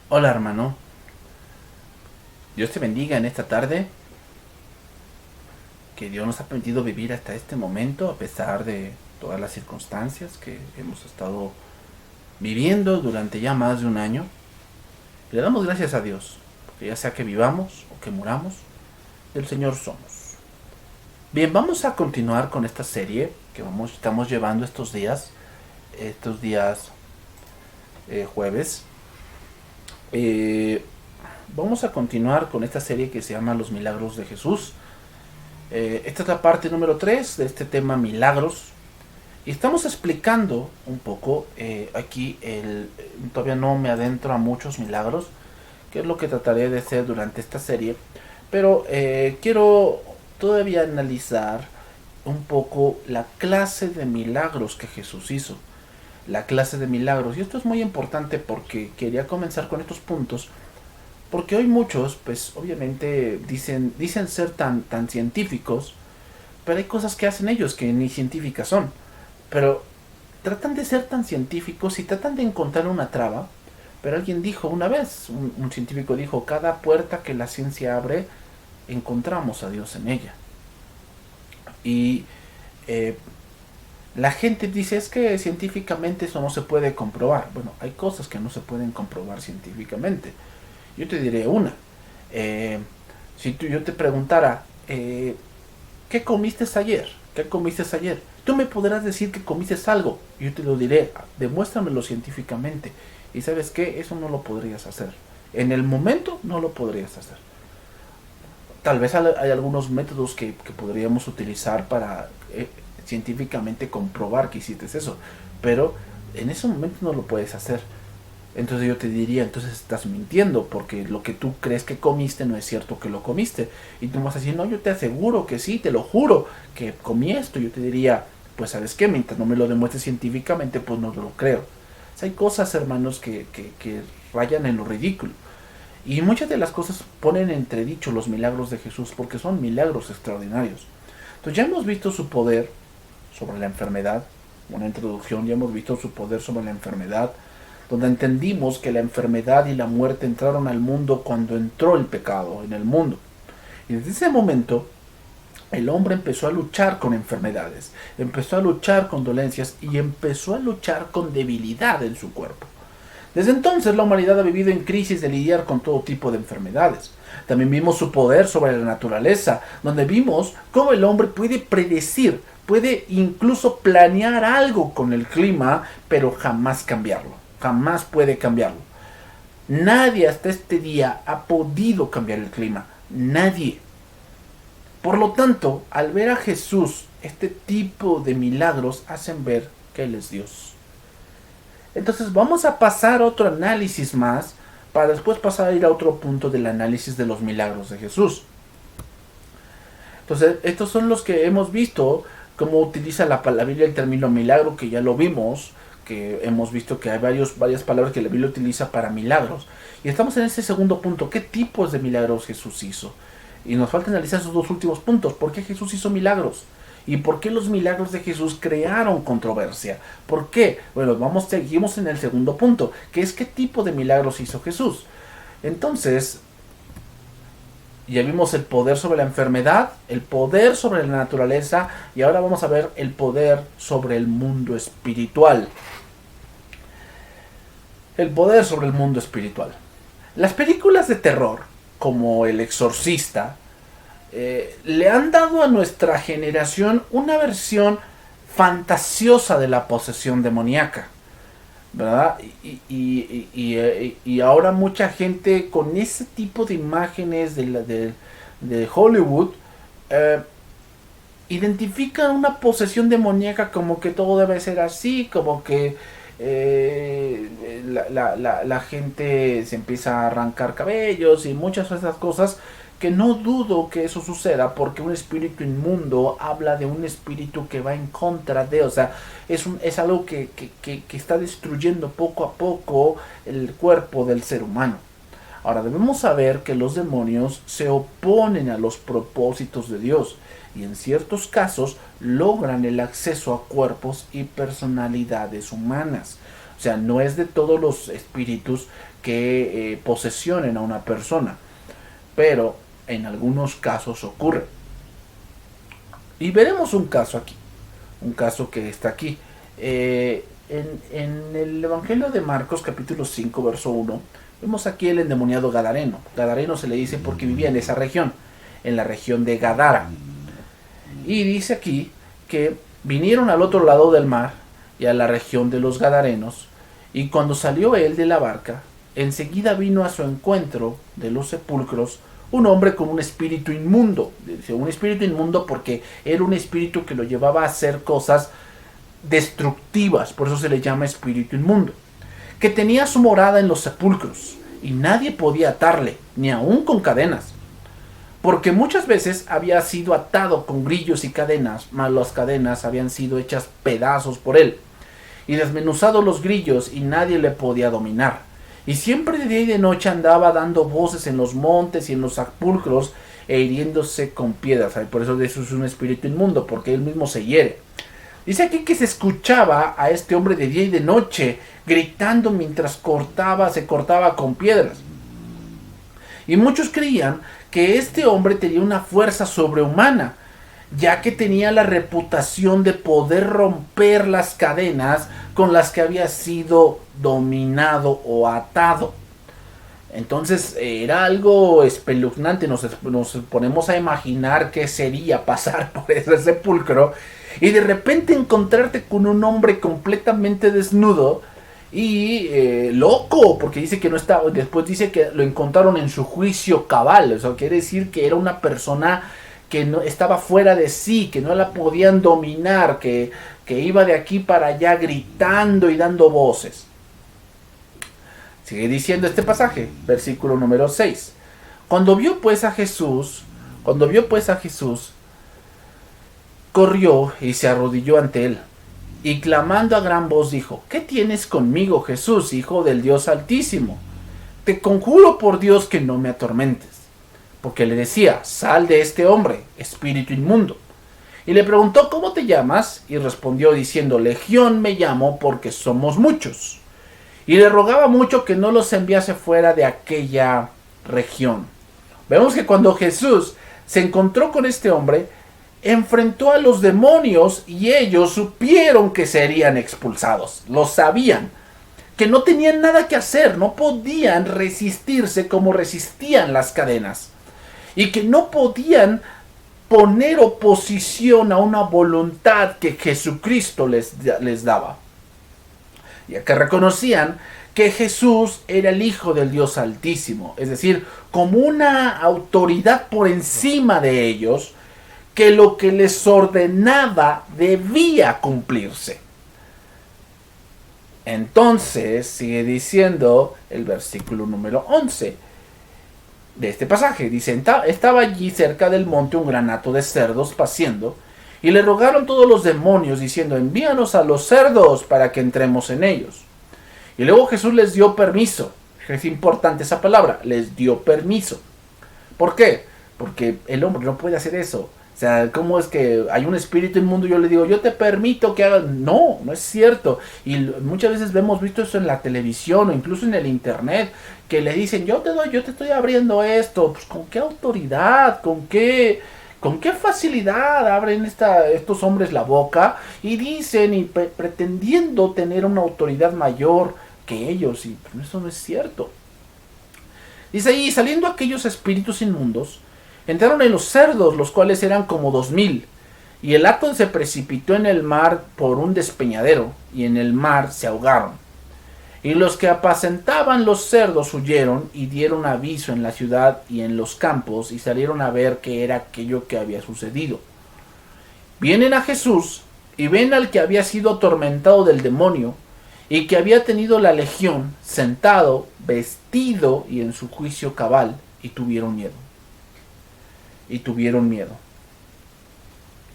Hola hermano, Dios te bendiga en esta tarde, que Dios nos ha permitido vivir hasta este momento a pesar de todas las circunstancias que hemos estado viviendo durante ya más de un año. Le damos gracias a Dios, porque ya sea que vivamos o que muramos, del Señor somos. Bien, vamos a continuar con esta serie que estamos llevando estos días jueves. Eh, Vamos a continuar con esta serie que se llama Los Milagros de Jesús. Esta es la parte número 3 de este tema milagros. Y estamos explicando un poco aquí, todavía no me adentro a muchos milagros, que es lo que trataré de hacer durante esta serie. Pero quiero todavía analizar un poco la clase de milagros que Jesús hizo. La clase de milagros. Y esto es muy importante porque quería comenzar con estos puntos. Porque hoy muchos, pues obviamente dicen ser tan científicos, pero hay cosas que hacen ellos que ni científicas son. Pero tratan de ser tan científicos y tratan de encontrar una traba. Pero alguien dijo una vez, un científico dijo, cada puerta que la ciencia abre, encontramos a Dios en ella. Y eh, la gente dice, es que científicamente eso no se puede comprobar. Bueno, hay cosas que no se pueden comprobar científicamente. Yo te diré una. Eh, si yo te preguntara, ¿qué comiste ayer? ¿Qué comiste ayer? Tú me podrás decir que comiste algo. Yo te lo diré, demuéstramelo científicamente. Y sabes qué, eso no lo podrías hacer. En el momento no lo podrías hacer. Tal vez hay algunos métodos que podríamos utilizar para científicamente comprobar que hiciste eso. Pero en ese momento no lo puedes hacer. Entonces yo te diría, entonces estás mintiendo, porque lo que tú crees que comiste no es cierto que lo comiste. Y tú me vas a decir, no, yo te aseguro que sí, te lo juro que comí esto. Yo te diría, pues sabes qué, mientras no me lo demuestres científicamente, pues no lo creo. O sea, hay cosas, hermanos, que rayan en lo ridículo. Y muchas de las cosas ponen en entredicho los milagros de Jesús, porque son milagros extraordinarios. Entonces ya hemos visto su poder sobre la enfermedad, una introducción, ya hemos visto su poder sobre la enfermedad, donde entendimos que la enfermedad y la muerte entraron al mundo cuando entró el pecado en el mundo. Y desde ese momento el hombre empezó a luchar con enfermedades, empezó a luchar con dolencias y empezó a luchar con debilidad en su cuerpo. Desde entonces la humanidad ha vivido en crisis de lidiar con todo tipo de enfermedades. También vimos su poder sobre la naturaleza, donde vimos cómo el hombre puede predecir, puede incluso planear algo con el clima, pero jamás cambiarlo. Jamás puede cambiarlo. Nadie hasta este día ha podido cambiar el clima. Nadie. Por lo tanto, al ver a Jesús, este tipo de milagros hacen ver que Él es Dios. Entonces vamos a pasar a otro análisis más para después pasar a ir a otro punto del análisis de los milagros de Jesús. Entonces, estos son los que hemos visto, cómo utiliza la Biblia el término milagro, que ya lo vimos, que hemos visto que hay varias palabras que la Biblia utiliza para milagros. Y estamos en ese segundo punto, ¿qué tipos de milagros Jesús hizo? Y nos falta analizar esos dos últimos puntos, ¿por qué Jesús hizo milagros? ¿Y por qué los milagros de Jesús crearon controversia? ¿Por qué? Bueno, seguimos en el segundo punto, que es qué tipo de milagros hizo Jesús. Entonces, ya vimos el poder sobre la enfermedad, el poder sobre la naturaleza y ahora vamos a ver el poder sobre el mundo espiritual. El poder sobre el mundo espiritual. Las películas de terror, como El Exorcista, le han dado a nuestra generación una versión fantasiosa de la posesión demoníaca, ¿verdad? Y ahora mucha gente con ese tipo de imágenes de Hollywood identifican una posesión demoníaca como que todo debe ser así, como que la gente se empieza a arrancar cabellos y muchas de esas cosas, que no dudo que eso suceda porque un espíritu inmundo habla de un espíritu que va en contra de, o sea, es algo que está destruyendo poco a poco el cuerpo del ser humano. Ahora debemos saber que los demonios se oponen a los propósitos de Dios y en ciertos casos logran el acceso a cuerpos y personalidades humanas. O sea, no es de todos los espíritus que posesionen a una persona, pero en algunos casos ocurre. Y veremos un caso aquí, un caso que está aquí. En el Evangelio de Marcos, capítulo 5, verso 1, vemos aquí el endemoniado Gadareno. Gadareno se le dice porque vivía en esa región, en la región de Gadara. Y dice aquí que vinieron al otro lado del mar y a la región de los Gadarenos, y cuando salió él de la barca, enseguida vino a su encuentro de los sepulcros un hombre con un espíritu inmundo. Dice un espíritu inmundo porque era un espíritu que lo llevaba a hacer cosas destructivas, por eso se le llama espíritu inmundo, que tenía su morada en los sepulcros, y nadie podía atarle, ni aun con cadenas, porque muchas veces había sido atado con grillos y cadenas, mas las cadenas habían sido hechas pedazos por él, y desmenuzados los grillos, y nadie le podía dominar. Y siempre de día y de noche andaba dando voces en los montes y en los sepulcros, e hiriéndose con piedras. Por eso de eso es un espíritu inmundo, porque él mismo se hiere. Dice aquí que se escuchaba a este hombre de día y de noche gritando mientras se cortaba con piedras. Y muchos creían que este hombre tenía una fuerza sobrehumana, ya que tenía la reputación de poder romper las cadenas con las que había sido dominado o atado. Entonces era algo espeluznante. Nos ponemos a imaginar qué sería pasar por ese sepulcro y de repente encontrarte con un hombre completamente desnudo y loco, porque dice que no estaba, después dice que lo encontraron en su juicio cabal. O sea, quiere decir que era una persona que no estaba fuera de sí, que no la podían dominar, que iba de aquí para allá gritando y dando voces. Sigue diciendo este pasaje, versículo número 6. Cuando vio pues a Jesús, corrió y se arrodilló ante él, y clamando a gran voz dijo: ¿Qué tienes conmigo, Jesús, Hijo del Dios Altísimo? Te conjuro por Dios que no me atormentes. Porque le decía: sal de este hombre, espíritu inmundo. Y le preguntó: ¿cómo te llamas? Y respondió diciendo: Legión me llamo, porque somos muchos. Y le rogaba mucho que no los enviase fuera de aquella región. Vemos que cuando Jesús se encontró con este hombre, enfrentó a los demonios y ellos supieron que serían expulsados. Lo sabían, que no tenían nada que hacer, no podían resistirse como resistían las cadenas, y que no podían poner oposición a una voluntad que Jesucristo les daba, ya que reconocían que Jesús era el Hijo del Dios Altísimo, es decir, como una autoridad por encima de ellos, que lo que les ordenaba debía cumplirse. Entonces sigue diciendo el versículo número 11 de este pasaje. Dice: estaba allí cerca del monte un gran hato de cerdos paciendo, y le rogaron todos los demonios diciendo: envíanos a los cerdos para que entremos en ellos. Y luego Jesús les dio permiso. Es importante esa palabra, les dio permiso. ¿Por qué? Porque el hombre no puede hacer eso. O sea, ¿cómo es que hay un espíritu inmundo y yo le digo: yo te permito que hagas? No, no es cierto. Y muchas veces hemos visto eso en la televisión o incluso en el internet, que le dicen: yo te estoy abriendo esto. Pues ¿con qué autoridad? ¿Con qué facilidad abren estos hombres la boca y dicen y pretendiendo tener una autoridad mayor que ellos? Y pues, eso no es cierto. Dice ahí: saliendo aquellos espíritus inmundos, entraron en los cerdos, los cuales eran como 2000, y el hato se precipitó en el mar por un despeñadero, y en el mar se ahogaron. Y los que apacentaban los cerdos huyeron y dieron aviso en la ciudad y en los campos, y salieron a ver qué era aquello que había sucedido. Vienen a Jesús y ven al que había sido atormentado del demonio y que había tenido la legión, sentado, vestido y en su juicio cabal, y tuvieron miedo.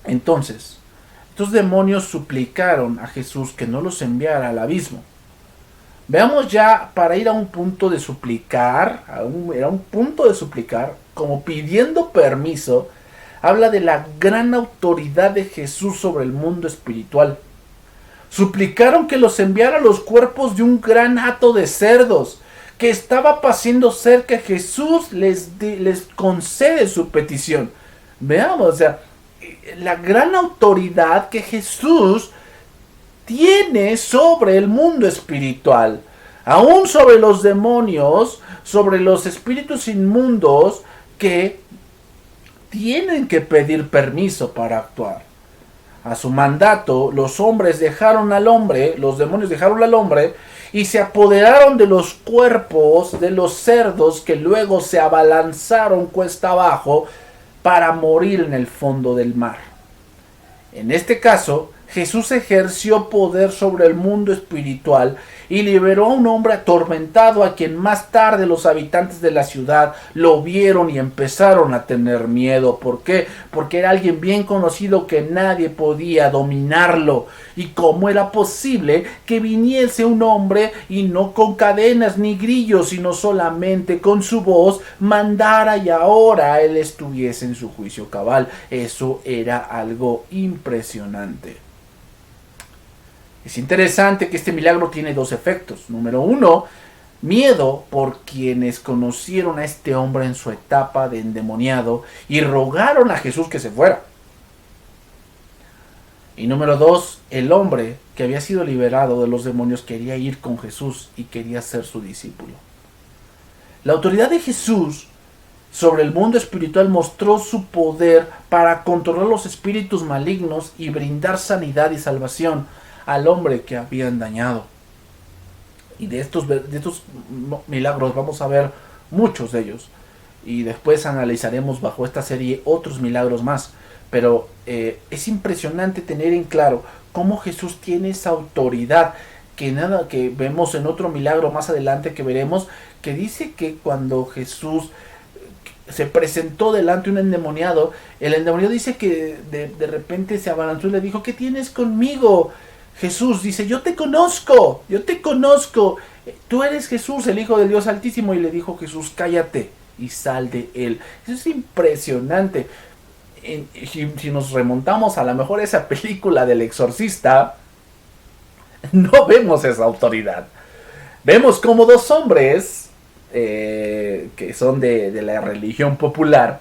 Entonces, estos demonios suplicaron a Jesús que no los enviara al abismo. Veamos ya, para ir a un punto de suplicar, como pidiendo permiso, habla de la gran autoridad de Jesús sobre el mundo espiritual. Suplicaron que los enviara los cuerpos de un gran hato de cerdos que estaba pasando cerca. Jesús les concede su petición. Veamos, o sea, la gran autoridad que Jesús tiene sobre el mundo espiritual, aún sobre los demonios, sobre los espíritus inmundos que tienen que pedir permiso para actuar. A su mandato, los hombres dejaron al hombre, los demonios dejaron al hombre y se apoderaron de los cuerpos de los cerdos que luego se abalanzaron cuesta abajo para morir en el fondo del mar. En este caso, Jesús ejerció poder sobre el mundo espiritual y liberó a un hombre atormentado a quien más tarde los habitantes de la ciudad lo vieron y empezaron a tener miedo. ¿Por qué? Porque era alguien bien conocido que nadie podía dominarlo. ¿Y cómo era posible que viniese un hombre y no con cadenas ni grillos, sino solamente con su voz mandara y ahora él estuviese en su juicio cabal? Eso era algo impresionante. Es interesante que este milagro tiene dos efectos. Número uno, miedo por quienes conocieron a este hombre en su etapa de endemoniado y rogaron a Jesús que se fuera. Y número dos, el hombre que había sido liberado de los demonios quería ir con Jesús y quería ser su discípulo. La autoridad de Jesús sobre el mundo espiritual mostró su poder para controlar los espíritus malignos y brindar sanidad y salvación al hombre que habían dañado. Y de estos milagros vamos a ver muchos de ellos. Y después analizaremos bajo esta serie otros milagros más. Pero es impresionante tener en claro cómo Jesús tiene esa autoridad que vemos en otro milagro más adelante que veremos, que dice que cuando Jesús se presentó delante de un endemoniado, el endemoniado dice que de repente se abalanzó y le dijo: ¿qué tienes conmigo? Jesús dice: yo te conozco, tú eres Jesús, el Hijo del Dios Altísimo. Y le dijo Jesús: cállate y sal de él. Eso es impresionante. Si nos remontamos a lo mejor a esa película del exorcista, no vemos esa autoridad. Vemos como dos hombres que son de la religión popular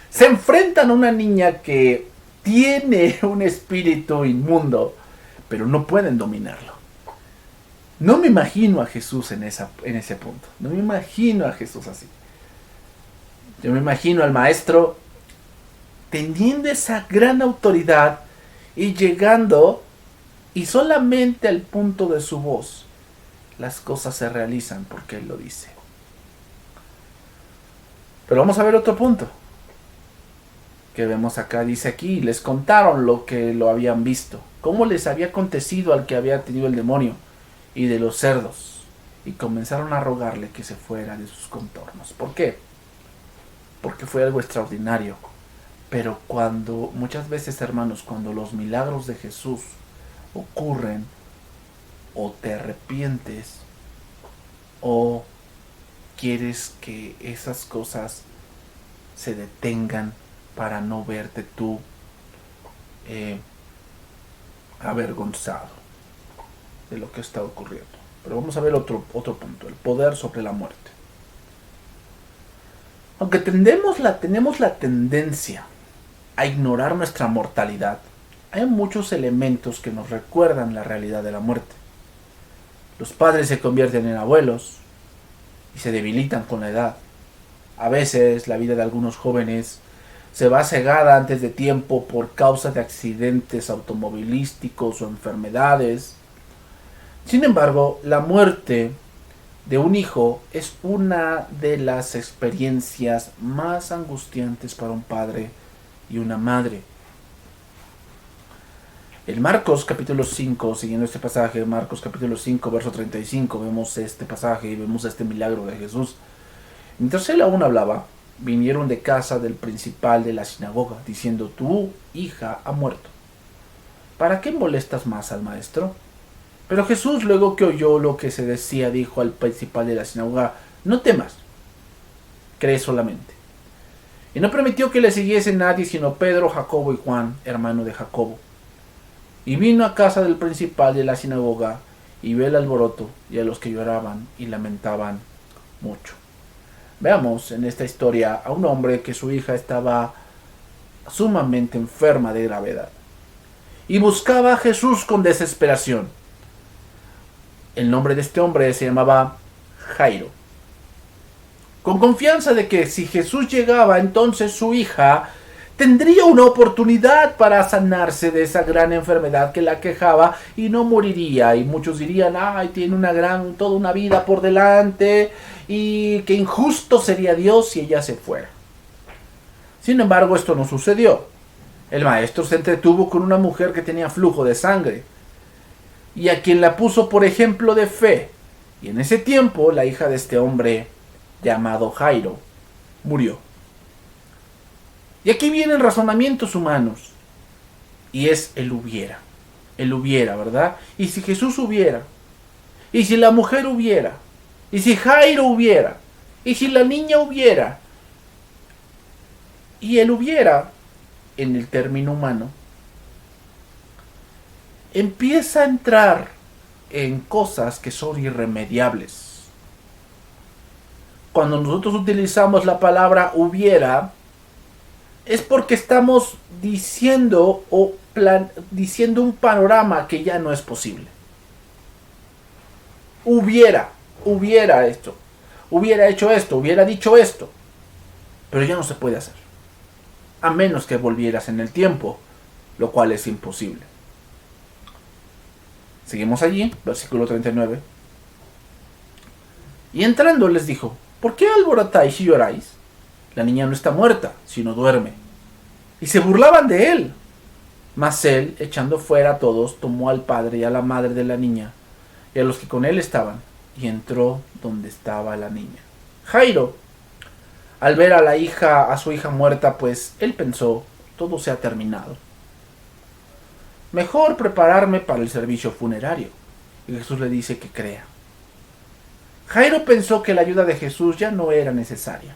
se enfrentan a una niña que tiene un espíritu inmundo, pero no pueden dominarlo. No me imagino a Jesús en ese punto. No me imagino a Jesús así. Yo me imagino al maestro teniendo esa gran autoridad y llegando, y solamente al punto de su voz las cosas se realizan porque él lo dice. Pero vamos a ver otro punto que vemos acá. Dice aquí: les contaron lo que lo habían visto, cómo les había acontecido al que había tenido el demonio y de los cerdos, y comenzaron a rogarle que se fuera de sus contornos. ¿Por qué? Porque fue algo extraordinario. Pero muchas veces, hermanos, cuando los milagros de Jesús ocurren, o te arrepientes, o quieres que esas cosas se detengan para no verte tú avergonzado de lo que está ocurriendo. Pero vamos a ver otro punto: el poder sobre la muerte. Aunque tenemos la tendencia a ignorar nuestra mortalidad, hay muchos elementos que nos recuerdan la realidad de la muerte. Los padres se convierten en abuelos y se debilitan con la edad. A veces la vida de algunos jóvenes se va cegada antes de tiempo por causa de accidentes automovilísticos o enfermedades. Sin embargo, la muerte de un hijo es una de las experiencias más angustiantes para un padre y una madre. En Marcos capítulo 5, siguiendo este pasaje, Marcos capítulo 5, verso 35, vemos este pasaje y vemos este milagro de Jesús. Mientras él aún hablaba, vinieron de casa del principal de la sinagoga, diciendo: tu hija ha muerto. ¿Para qué molestas más al maestro? Pero Jesús, luego que oyó lo que se decía, dijo al principal de la sinagoga: no temas, cree solamente. Y no permitió que le siguiese nadie sino Pedro, Jacobo y Juan, hermano de Jacobo. Y vino a casa del principal de la sinagoga y vio el alboroto y a los que lloraban y lamentaban mucho. Veamos en esta historia a un hombre que su hija estaba sumamente enferma de gravedad y buscaba a Jesús con desesperación. El nombre de este hombre se llamaba Jairo. Con confianza de que si Jesús llegaba, entonces su hija tendría una oportunidad para sanarse de esa gran enfermedad que la quejaba y no moriría. Y muchos dirían, ay, tiene toda una vida por delante y qué injusto sería Dios si ella se fuera. Sin embargo, esto no sucedió. El maestro se entretuvo con una mujer que tenía flujo de sangre y a quien la puso por ejemplo de fe. Y en ese tiempo, la hija de este hombre, llamado Jairo, murió. Y aquí vienen razonamientos humanos. Y es el hubiera. El hubiera, ¿verdad? Y si Jesús hubiera. Y si la mujer hubiera. Y si Jairo hubiera. Y si la niña hubiera. Y el hubiera, en el término humano, empieza a entrar en cosas que son irremediables. Cuando nosotros utilizamos la palabra hubiera, es porque estamos diciendo diciendo un panorama que ya no es posible. Hubiera esto, hubiera hecho esto, hubiera dicho esto, pero ya no se puede hacer, a menos que volvieras en el tiempo, lo cual es imposible. Seguimos allí, versículo 39. Y entrando les dijo, ¿por qué alborotáis y lloráis? La niña no está muerta, sino duerme. Y se burlaban de él. Mas él, echando fuera a todos, tomó al padre y a la madre de la niña, y a los que con él estaban, y entró donde estaba la niña. Jairo, al ver a su hija muerta, pues él pensó, todo se ha terminado. Mejor prepararme para el servicio funerario. Y Jesús le dice que crea. Jairo pensó que la ayuda de Jesús ya no era necesaria.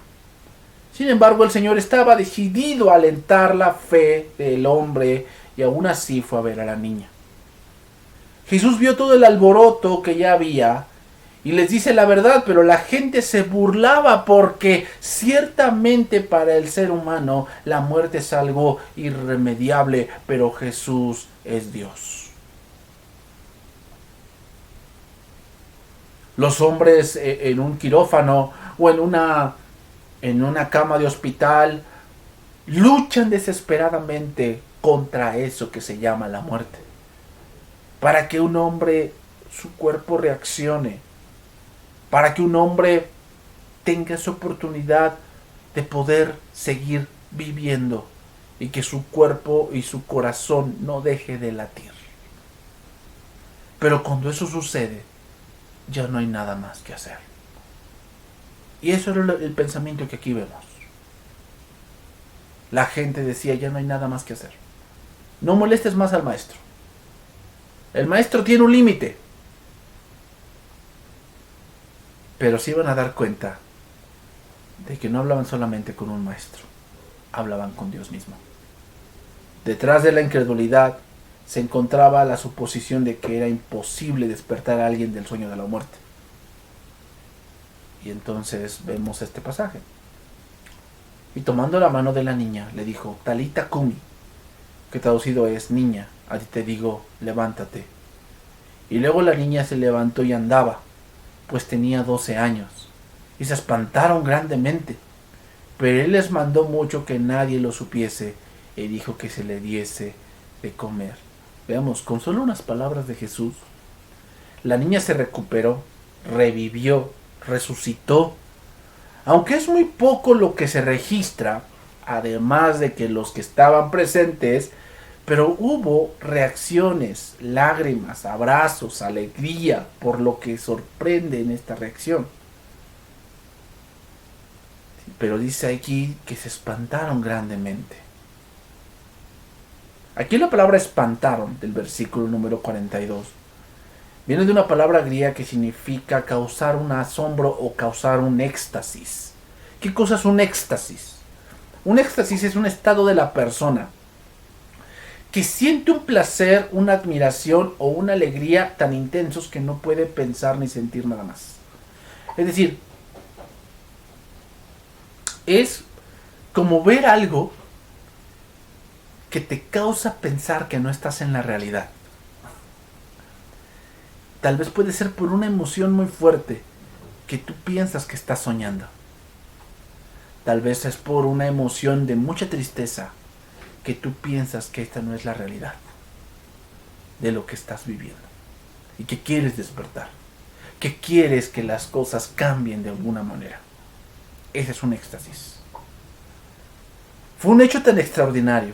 Sin embargo, el Señor estaba decidido a alentar la fe del hombre y aún así fue a ver a la niña. Jesús vio todo el alboroto que ya había y les dice la verdad, pero la gente se burlaba porque ciertamente para el ser humano la muerte es algo irremediable, pero Jesús es Dios. Los hombres en un quirófano o en una cama de hospital luchan desesperadamente contra eso que se llama la muerte. Para que un hombre, su cuerpo reaccione. Para que un hombre tenga esa oportunidad de poder seguir viviendo y que su cuerpo y su corazón no deje de latir. Pero cuando eso sucede, ya no hay nada más que hacer. Y eso era el pensamiento que aquí vemos. La gente decía, ya no hay nada más que hacer. No molestes más al maestro. El maestro tiene un límite. Pero se iban a dar cuenta de que no hablaban solamente con un maestro, hablaban con Dios mismo. Detrás de la incredulidad se encontraba la suposición de que era imposible despertar a alguien del sueño de la muerte. Y entonces vemos este pasaje. Y tomando la mano de la niña, le dijo, Talita Kumi, que traducido es, niña, a ti te digo, levántate. Y luego la niña se levantó y andaba, pues tenía 12 años, y se espantaron grandemente. Pero él les mandó mucho que nadie lo supiese, y dijo que se le diese de comer. Veamos, con solo unas palabras de Jesús, la niña se recuperó, revivió, resucitó. Aunque es muy poco lo que se registra, además de que los que estaban presentes, pero hubo reacciones, lágrimas, abrazos, alegría, por lo que sorprende en esta reacción. Pero dice aquí que se espantaron grandemente. Aquí la palabra espantaron, del versículo número 42, viene de una palabra griega que significa causar un asombro o causar un éxtasis. ¿Qué cosa es un éxtasis? Un éxtasis es un estado de la persona que siente un placer, una admiración o una alegría tan intensos que no puede pensar ni sentir nada más. Es decir, es como ver algo que te causa pensar que no estás en la realidad. Tal vez puede ser por una emoción muy fuerte que tú piensas que estás soñando. Tal vez es por una emoción de mucha tristeza que tú piensas que esta no es la realidad de lo que estás viviendo y que quieres despertar, que quieres que las cosas cambien de alguna manera. Ese es un éxtasis. Fue un hecho tan extraordinario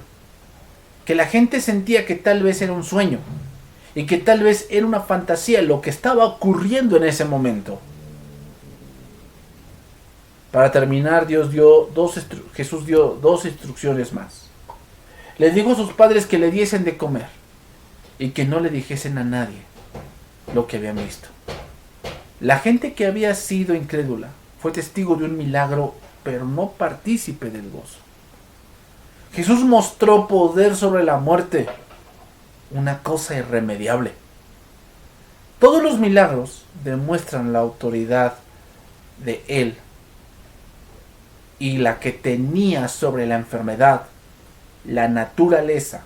que la gente sentía que tal vez era un sueño y que tal vez era una fantasía lo que estaba ocurriendo en ese momento. Para terminar, Jesús dio dos instrucciones más. Les dijo a sus padres que le diesen de comer y que no le dijesen a nadie lo que habían visto. La gente que había sido incrédula fue testigo de un milagro, pero no partícipe del gozo. Jesús mostró poder sobre la muerte, una cosa irremediable. Todos los milagros demuestran la autoridad de Él y la que tenía sobre la enfermedad, la naturaleza,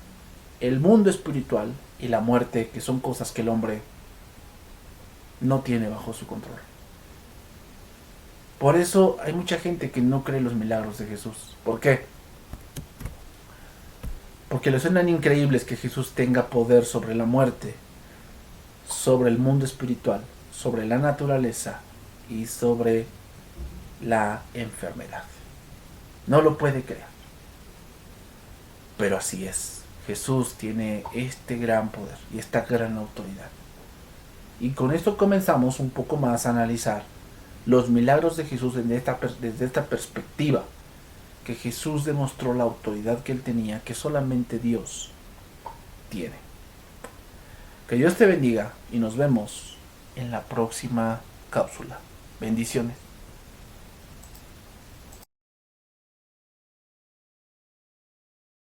el mundo espiritual y la muerte, que son cosas que el hombre no tiene bajo su control. Por eso hay mucha gente que no cree los milagros de Jesús. ¿Por qué? Porque les suenan increíbles que Jesús tenga poder sobre la muerte, sobre el mundo espiritual, sobre la naturaleza y sobre la enfermedad. No lo puede creer. Pero así es. Jesús tiene este gran poder y esta gran autoridad. Y con esto comenzamos un poco más a analizar los milagros de Jesús desde esta perspectiva, que Jesús demostró la autoridad que Él tenía, que solamente Dios tiene. Que Dios te bendiga y nos vemos en la próxima cápsula. Bendiciones.